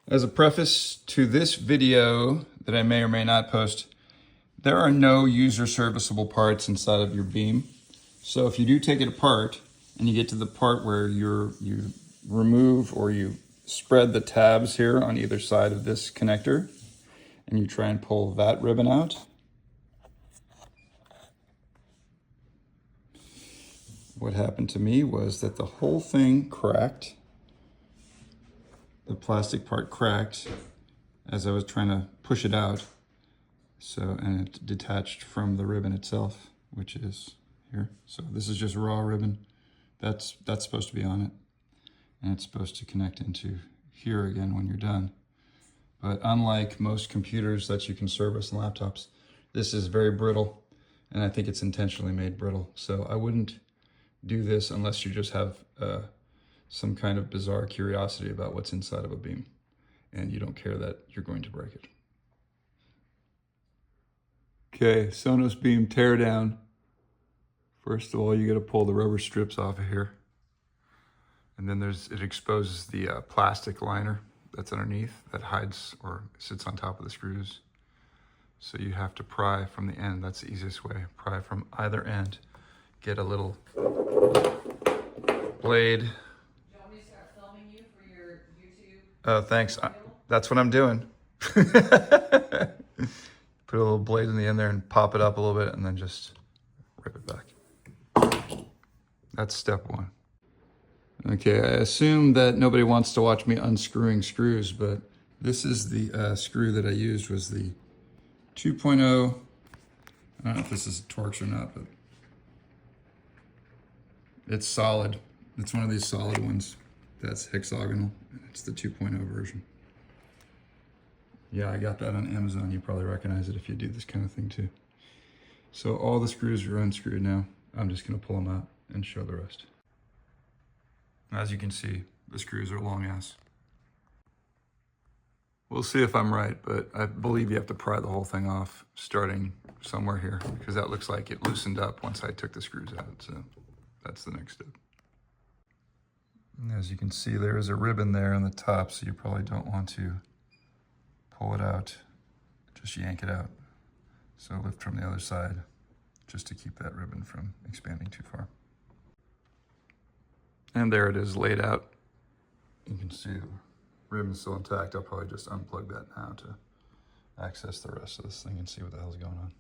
As a preface to this video that I may or may not post, there are no user serviceable parts inside of your Beam. So if you do take it apart and you get to the part where you remove or you spread the tabs here on either side of this connector and you try and pull that ribbon out, what happened to me was that the whole thing cracked. The plastic part cracked as I was trying to push it out. And it detached from the ribbon itself, which is here. So this is just raw ribbon. That's supposed to be on it. And it's supposed to connect into here again when you're done. But unlike most computers that you can service and laptops, this is very brittle. And I think it's intentionally made brittle. So I wouldn't do this unless you just have some kind of bizarre curiosity about what's inside of a Beam and you don't care that you're going to break it. Okay, Sonos Beam Teardown. First of all, you got to pull the rubber strips off of here. And then it exposes the plastic liner that's underneath that hides or sits on top of the screws. So you have to pry from the end. That's the easiest way. Pry from either end. Get a little blade. Do you want me to start filming you for your YouTube? Oh, thanks. That's what I'm doing. Put a little blade in the end there and pop it up a little bit and then just rip it back. That's step one. Okay, I assume that nobody wants to watch me unscrewing screws, but this is the screw that I used was the 2.0. I don't know if this is Torx or not, but it's solid. It's one of these solid ones that's hexagonal. It's the 2.0 version. Yeah, I got that on Amazon. You probably recognize it if you do this kind of thing too. So all the screws are unscrewed now. I'm just gonna pull them out and show the rest. As you can see, the screws are long ass. We'll see if I'm right, but I believe you have to pry the whole thing off starting somewhere here because that looks like it loosened up once I took the screws out. So that's the next step. And as you can see, there is a ribbon there on the top, so you probably don't want to pull it out, just yank it out. So lift from the other side, just to keep that ribbon from expanding too far. And there it is laid out. You can see the ribbon's still intact. I'll probably just unplug that now to access the rest of this thing and see what the hell's going on.